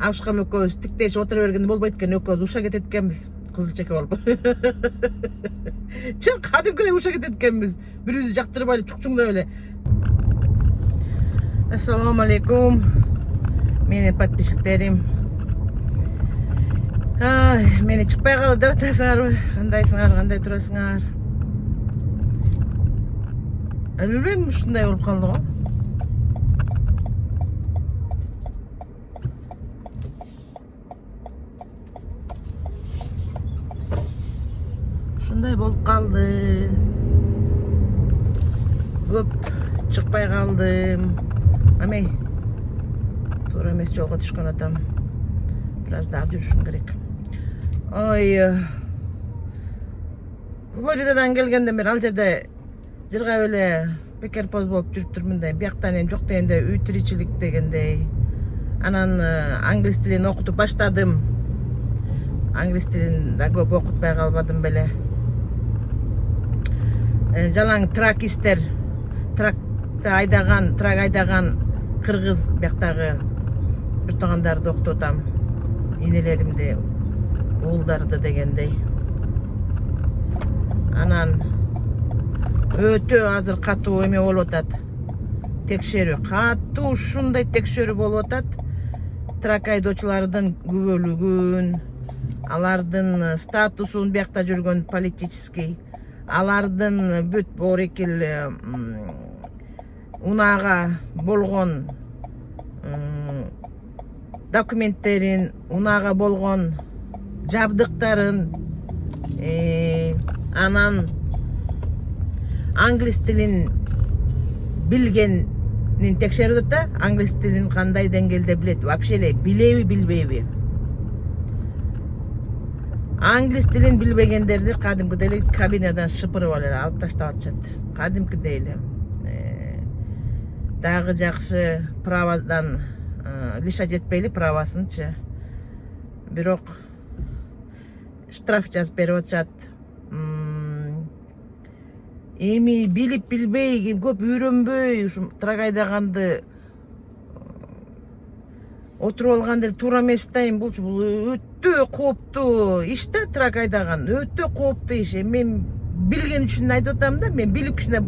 Абышкам экөөбүз тиктешип отура бергенде болбойт экен, экөөбүз уша кетет экенбиз. Кызыл чеке болуп. Чын кадимкидей уша кетет экенбиз. Бирибизди жактырбай эле чукчуңдап эле. Ассаламу алейкум. Менин подписчиктерим. Мени чыкпай калды деп атасыңарбы? Кандайсыңар, кандай турасыңар? Билбейм, ушундай болуп калды го. Ушундай болуп калды. Көп чыкпай калдым. Амей. Туура эмес жолго түшкөн атам. Бираз дагы жүрүшүм керек. Ой. Флоридадан келгенден бери ал жерде жыргап эле бекер поз болуп жүрүп турмун. Бияктан эми жок дегенде үй тиричилик дегендей. Анан англис тилин окутуп баштадым. Англис тилин да көп окутпай калбадым беле. Жалаң тракистер, трак айдаган кыргыз бияктагы бир туугандарды окутуп атам. Инелеримди, уулдарды дегендей. Анан өтө азыр катуу эме болуп атат. Текшерүү, катуу ушундай текшерүү болуп атат. Трак айдоочулардын күбөлүгүн, алардын статусун биякта жүргөн политический, алардын бүт борекил унаага болгон документтерин, унаага болгон жабдыктарын, анан англис тилин билгенин текшерип атат да, англис тилин кандай деңгээлде билет, вообще эле билеби, билбейби. Англис тилин билбегендерди кадимкидей эле кабинадан шыпырып алып таштап атышат. Кадимкидей эле. Дагы жакшы правадан лишать этпейли правасынчы. Бирок штраф жазып берип атышат. Эми билип билбей, көп үйрөнбөй, ушу трак айдаганды отуруп алган туура эмес да. Эми бул өтө кооптуу иш да, трак айдаган. Өтө кооптуу иш. Мен билген үчүн айтып атам да, мен билип кичине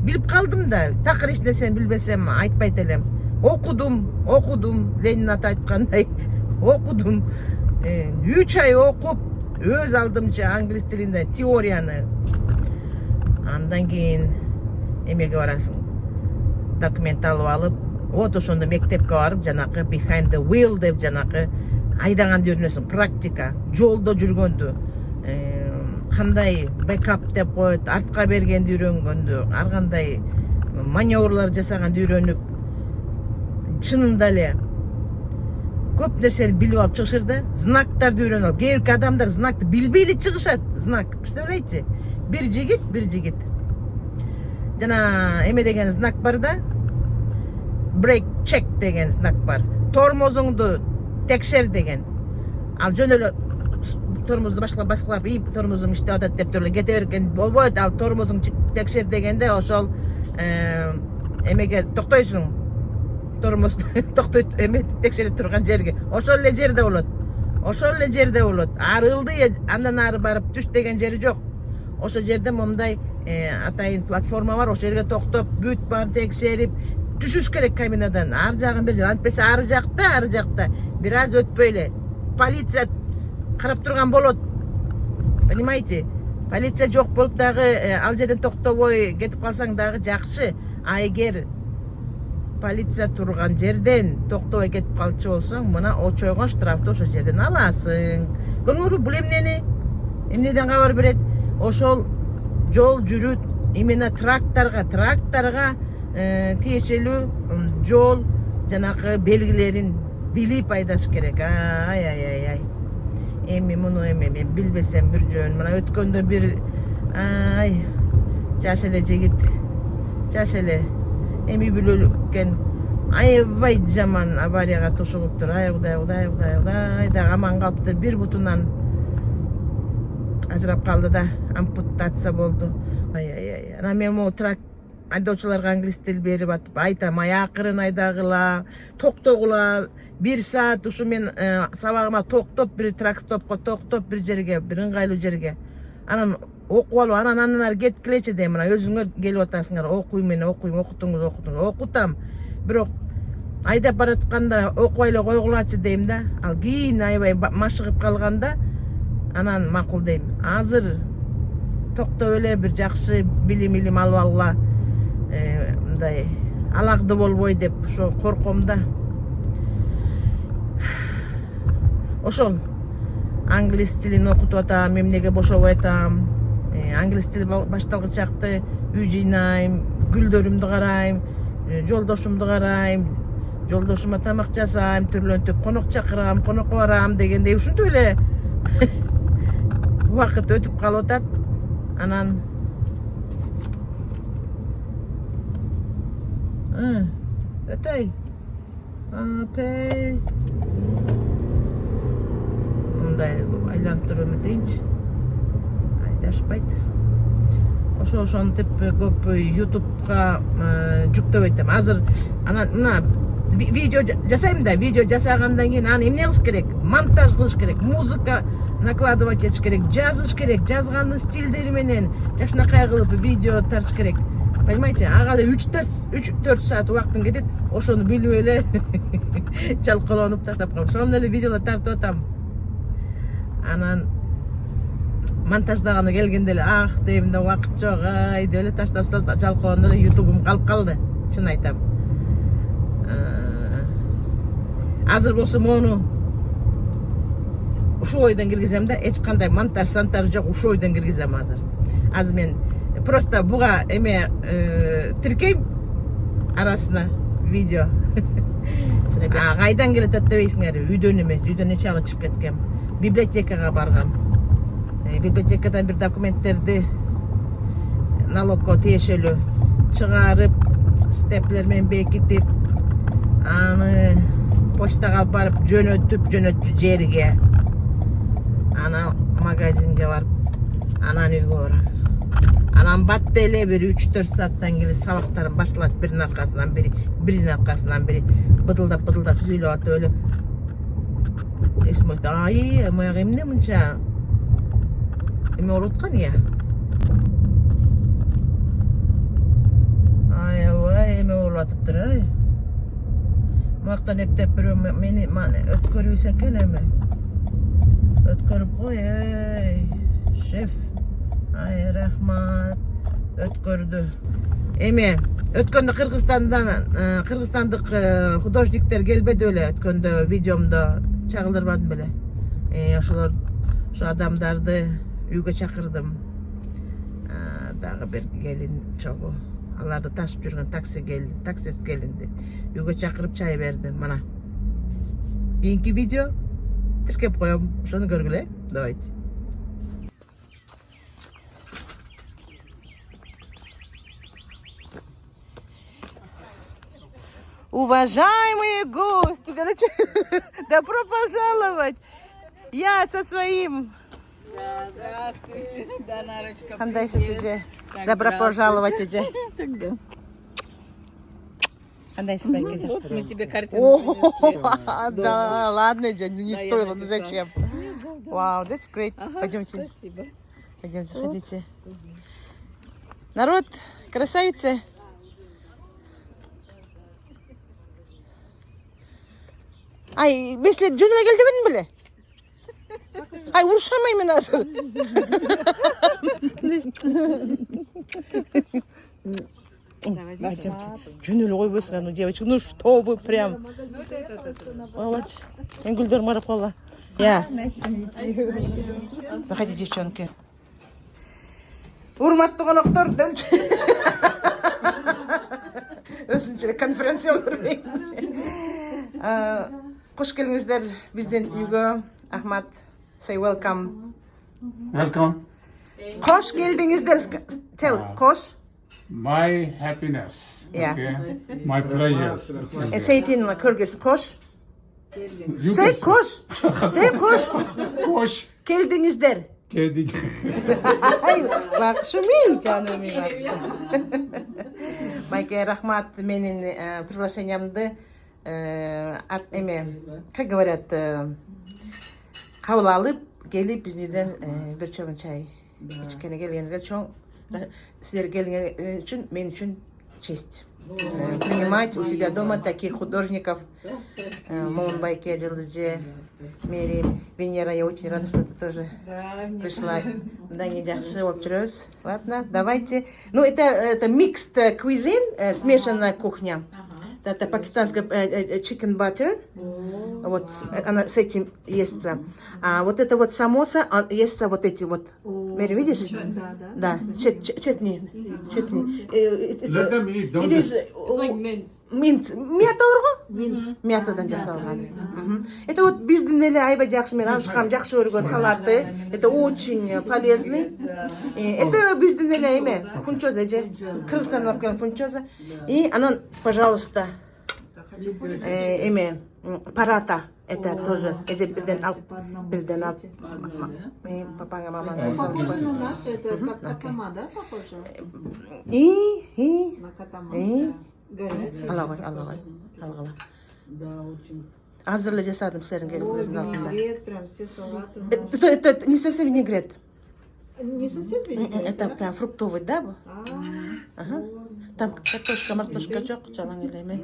билип калдым да. Такыр эч нерсени билбесем айтпайт элем. Окудум, Ленин ата айткандай. Окудум. 3 ай окуп, өз алдымча англис тилинде теорияны. Андан кийин эмеге барасың. Документ алып алып, вот ошондо мектепке барып, жанакы behind the wheel деп жанакы айдаганды үйрөнөсүң, практика, жолдо жүргөндү, кандай бэкап деп коет, артка бергенди үйрөнгөндү, ар кандай маневрлар жасаганды үйрөнүп, чынында эле көп нерсени билип алып чыгышыр да. Знактарды үйрөнүп алып, кээ бир адамдар знакты билбей эле чыгышат. Знак, представляете? Бир жигит. Жана эме деген знак бар да. Брейк чек деген знак бар. Тормозуңду текшер деген. Ал жөн эле тормозду башкалап, тормозум иштеп атат деп туруп кете берген болбойт. Ал тормозуң текшер дегенде ошол эмеге токтойсуң. Тормоз токтойт, эме текшерип турган жерге. Ошол эле жерде болот. Арылды, андан ары барып түш деген жери жок. Ошол жерде момундай атайын платформа бар. Ошол жерге токтоп, бүт баарын текшерип түшүш керек кабинадан. Ар жагын бир жак. Антпесе ары жакта бир аз өтпөй эле полиция карап турган болот. Понимаете? Полиция жок болуп дагы ал жерден токтобой кетип калсаң дагы жакшы. А эгер полиция турган жерден токтобой кетип калчу болсоң, мына очойгон штрафты ошол жерден аласың. Көрдүңүзбү, бул эмнеден кабар берет? Ошол жол жүрүт именно трактарга тиешелүү жол жанакы белгилерин билип айдаш керек. Ай. Эми муну мен билбесем бир жөн. Мына өткөндө бир жаш эле жигит, эми бүлөлүккен аябай жаман аварияга тушугуптур. Ай Кудай, дагы аман калыптыр. Бир бутунан ажырап калды да, ампутация болду. Ай. Анан мен могу трак айдоочуларга англис тил берип атып айтам, акырын айдагыла, токтогула. 1 саат ушу мен сабагыма токтоп, бир трак-стопко токтоп, бир жерге, бир ыңгайлуу жерге. Анан окуп алып, анан ары кеткилечи дейм. Мына өзүңөр келип атасыңар, окуйм, окутуңуз. Окутам. Бирок айдап баратканда окубай эле койгулачы дейм да. Ал кийин аябай машыгып калганда анан макул дейм. Азыр токтоп эле бир жакшы билим алып алгыла, мындай алакты болбой деп ошо корком да. Ошол англис тилин окутуп атам, эмнеге бошобой атам. Англис тил башталгыч акты үй жыйнайм, гүлдөрүмдү карайм, жолдошумду карайм, жолдошума тамак жасайм, түрлөнтүп конок чакырам, конокко барам дегендей ушинтип эле убакыт өтүп калып атат. Анан өтөй. Апей. Мындай айланып туруп өтөйүнчү. Айдашпайт. Ошентип көп YouTube'га жүктөп айтам. Азыр анан мына видео жасайм да, видео жасагандан кийин аны эмне кылыш керек? Монтаж кылыш керек, музыка накладывать этиш керек, жазыш керек, жазгандын стилдери менен жакшынакай кылып видео тартыш керек. Понимаете? Ага эле 3-4 саат убактым кетет. Ошону билип эле жалкаланып таштап коем. Ошону эле видеолор тартып атам. Анан монтаждаганы келгенде эле дейм да, убакыт жок, деп эле таштап салып жалкоонун эле YouTube'ум калып калды. Чын айтам. Азыр болсо мону ушу ойдон киргизем да, эч кандай монтаж жок, ушу ойдон киргизем азыр. Азыр мен просто буга эме тиркейм арасына видео. Кайдан келет дебейсиңер, үйдөн эмес, үйдөн эч ала чыгып кеткем. Библиотекага баргам. Библиотекадан бир документтерди налогко тиешелүү чыгарып, степлер менен бекитип, аны почтага алып барып жөнөтчү жерге. Анан магазинге барып, анан үйгө барам. Анан батты эле бир 3-4 сааттан кийин сабактарым башталат, биринин аркасынан бири быдылдап сүйлөп атып эле. Эсиме айтты, мояк эмне мынча эме болуп аткан я? Аябай эме болуп атыптыр, ай. Мактан эптеп бирөө мени өткөрүбүз экен эме. Өткөрүп кой, шеф. Ай, рахмат. Өткөрдү. Эме, өткөндө кыргызстандык художниктер келбеди беле, өткөндө видеомдо чагылдырбадым беле. Ошо адамдарды үйгө чакырдым. Дагы бир келин чогуу. Аларды ташып жүргөн таксист келинди. Үйгө чакырып чай бердим. Мына. Кийинки видео тиркеп коем. Ошону көргүлө. Давайте. Уважаемые гости, добро пожаловать! Я со своим... Здравствуйте, да, Нарочка, Кандай сиже? Добро пожаловать, Эже. Тогда. Кандай спайки? Вот мы тебе картину принесли. Да, ладно, Эже, не Да, я стоило, ну написала. зачем? Вау, that's great. Ага, Пойдемте, спасибо. пойдемте, ходите. Народ, красавицы. Ай, если жөнүнө кел дебедим беле? Ай, урушамай мен азыр. Жөнөлө койбойсуңар, ну девочка, ну что вы прям. Ой, мен гүлдөрүм карап калла. Я. Заходи, девчонки. Урматтуу коноктор, өзүнчө конференция бербейм. Кош келиңиздер биздин үйгө. Ахмат, say welcome. Welcome. Кош келдиңиздер. Tell, кош. My happiness. Yeah. Okay. My pleasure. Say it in Kyrgyz, koş. You Say can koş. Say koş. Koş. Келдиңиздер. Kedi. Ay, bakşımın canım benim. Майке, рахмат, менин приглашениямды как говорят, кабыл алып келип биздин үйдөн бир чогун чай ичкене келгениңизге чоң силер келген үчүн мен үчүн честь принимать у себя дома таких художников. Момунбайке, Жылдыже, Мерим, Венера, я очень рада, что ты тоже пришла. Да, не жақсы болып жүрөбүз. Ладно, давайте. Ну, это mixed cuisine, смешанная кухня. Это пакистанская chicken butter. Вот она с этим естся. А вот это вот самоса, естся вот эти вот. Мери, видишь? Да. Четни. Let them eat, don't It's like mint. Mint. Мята урго? Мятадан жасалган. Это вот биздин эле аябай жакшы, мен ашкам жакшы көргөн салаты. Это очень полезный. Это биздин эле эме, фунчоза же. Кыргызстандан алып келген фунчоза. И анан, пожалуйста, эме, парата. Это тоже, эже бирден алып. Папаңа, мамаңа салып Похоже кой. на наше, это как катама, да, похоже? И На катама. И Горячий. алгыла. Да, очень. Азыр эле жасадым силердин келип Ой, өзүнүн алдында. винегрет, прям все салаты. Это не совсем винегрет. Не совсем винегрет, Это да? прям фруктовый, да? Бу? Ага. Вот. Там картошка, мартошка жок, жалаң элеме.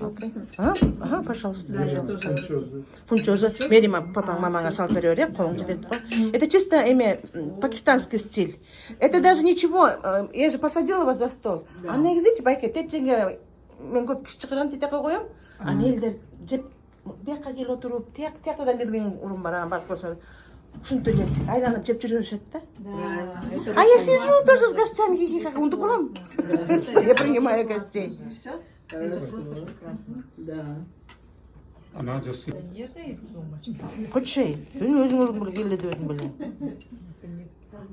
Окей. Ага, пожалуйста. Да, я тоже. Фунчоза. Мерима, папаң, мамаңа салып берип, колуң жетет го. Это чисто эме пакистанский стиль. Это даже ничего. Я же посадила вас за стол. А негизи байке течеңе мен көп киши чакырган тете коем. Аны элдер жеп бияка келип отуруп, тияктадан берген урун бар, анан барып көрсөң. Ушинтип эле айланып жеп жүрүшөт да. А я сижу тоже с гостями, хихи, унутуп что я принимаю гостей. Все? Хорошо. Да. Она just Хочей, түн өзүң бул келди деп беле.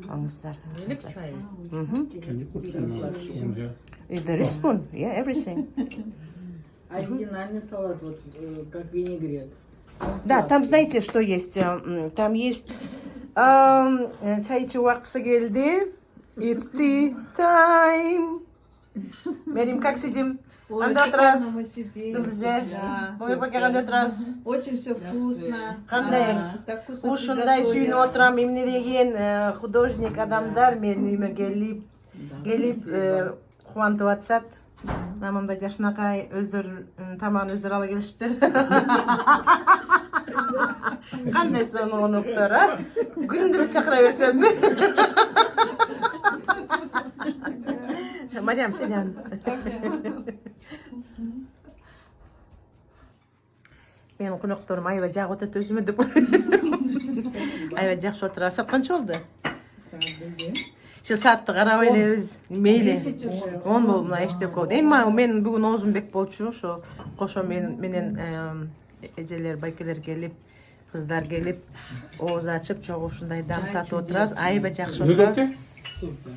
Аңыздар. Чай. Can you put some spoon here? И there is spoon, yeah, everything. Оригинальный салат, вот как винегрет. Да, там знаете, что есть? Там есть чай чуваксы келди. It's tea time. Мерим, как сидим? Ой, Анда шикарно отрас. мы сидим. Сюрже. Да. Мы пока анда отрас. Очень все вкусно. Кандай? Да, так вкусно Ушундай приготовили. сүйүнүп отурам, эмне деген художник адамдар менин үйүмө келип кубантып атышат. Намымда жашынакай өздөрүнүн тамагын өздөрү ала келишиптир. Кандай сонугунуктар, а? Күндүрү чакыра берсемби? Мариям, седян. Менин конокторум аябай жагып атат өзүмө деп. Аябай жакшы отура. Саат канча болду? Şu saatты карабай элебиз. Мейли. 10 болду мына эчтеп койду. Эми мен бүгүн оозумбек болчу, ошо кошо менен эжелер, байкелер келип, кыздар келип, ооз ачып, чогуу ушундай дам татып отурабыз. Аябай жакшы Is it отурабыз. okay? Супер.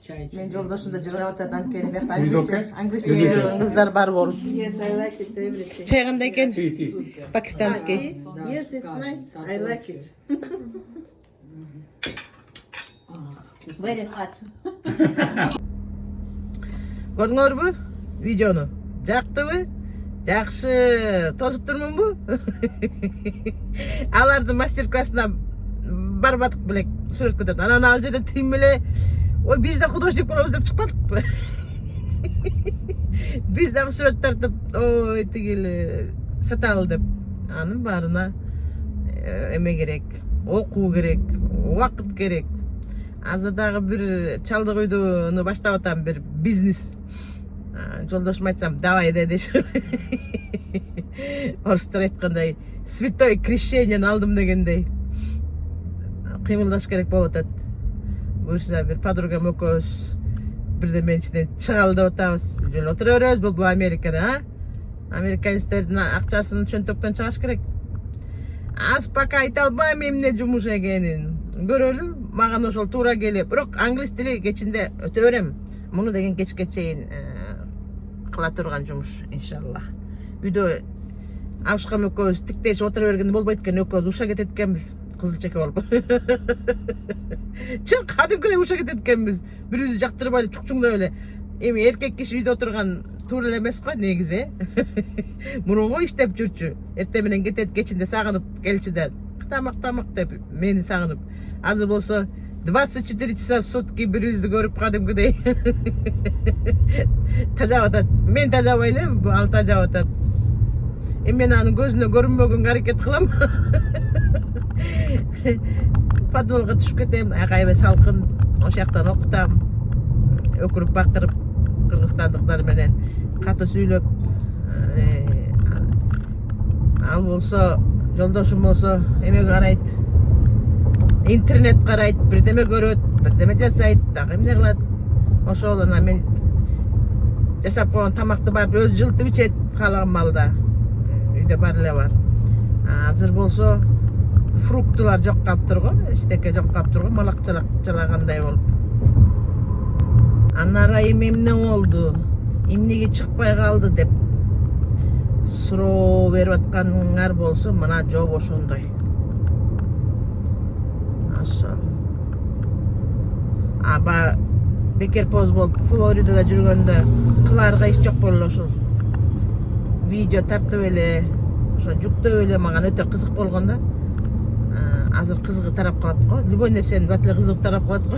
Чай. Мен жолдошум да жыргап атат, анткени биякта Is it okay? англисче сөйлөгөн кыздар бар болуп. Yes, I like it everything. Чай кандай экен? Tea. Пакистанский. Yes, it's nice. I like it. Very hot. Көрдүңөрбү видеону? Жактыбы? Жакшы тосуп турмунбу? Алардын мастер-классына барбадык белек сүрөт көтөрүп. Анан ал жерде тим эле ой биз да художник болобуз деп чыкпадыкпы? Биз дагы сүрөт тартып, ой тигили саталы деп. Анын баарына эме керек, окуу керек, убакыт керек. Азыр дагы бир чалдык үйдү баштап атам, бир бизнес. Жолдошума айтсам, давай да деши. Орустар айткандай, святой крещениени алдым дегендей. Кыймылдаш керек болуп атат. Буюрса бир подругам экөөбүз бирдеменин ичинен чыгалы деп атабыз. Жөн отура беребиз, бул Америкада, а? Американецтердин акчасын чөнтөктөн чыгаш керек. Аз пока айта албайм эмне жумуш экенин. Көрөлү, маган ошол туура келип. Бирок англис тили кечинде өтө берем. Муну деген кечке чейин кыла турган жумуш, иншаллах. Үйдө Абышкам экөөбүз тиктешип отура бергенде болбойт экен, экөөбүз уша кетет экенбиз. кызыл чеке болуп. Чын кадимкидей уша кетет экенбиз. Бирибизди жактырбай эле чукчуңдап эле. Эми эркек киши үйдө отурган туура эле эмес го негизи. Мурунго иштеп жүрчү. Эртең менен кетет, кечинде сагынып келчү да. Тамак деп мени сагынып. Азыр болсо 24 часа в сутки бирибизди көрүп кадимкидей тажап атат. Мен тажабай элем, ал тажап атат. Эми мен анын көзүнө көрүнбөгөнгө аракет кылам. Подвалга түшүп кетем, айкайбай салкын, ошол жактан окутам. Өкүрүп бакырып кыргызстандыктар менен катуу сүйлөп. Ал болсо, жолдошум болсо эме карайт. Интернет карайт, бирдеме көрөт, бирдеме жасайт, дагы эмне кылат. Ошол анан мен жасап койгон тамакты барып өзү жылытып ичет каалаган маалда. Үйдө бар эле бар. Азыр болсо фруктылар жок калыптыр го, эчтеке жок калыптыр го, малак жалагандай болуп. Анарайым эмне болду? Эмнеге чыкпай калды деп суроо берип атканыңар болсо, мына жол ошондой. Ошол. Аба бекер поз болуп Флоридада жүргөндө кылаарга иш жок болду ошол. Видео тартып эле, ошо жүктөп эле мага өтө кызык болгон да. Азыр кызыгы тарап калат го. Любой нерсенин бат эле кызыгы тарап калат го.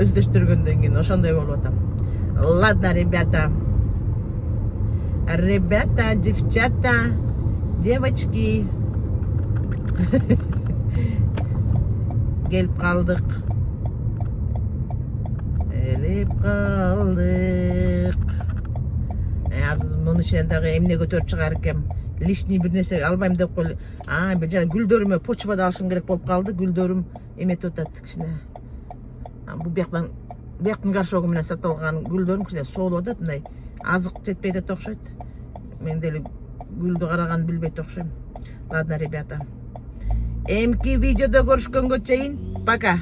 Өздөштүргөндөн кийин ошондой болуп атам. Ладно, ребята. Ребята, девчата, девочки. Келип калдык. Азыр мунун ичинен дагы эмне көтөрүп чыгар экем. Лишний бир нерсе албайм деп койлу. Жана гүлдөрүмө почвада алышым керек болуп калды. Гүлдөрүм эметип атат кичине. Бу бияктын горшогу менен сатып алган гүлдөрүм кичине соолуп атат, мындай азык жетпей атат окшойт. Мен деле гүлдү караган билбейт окшойм. Ладно, ребята. Эмки видеодо көрүшкөнгө чейин пока.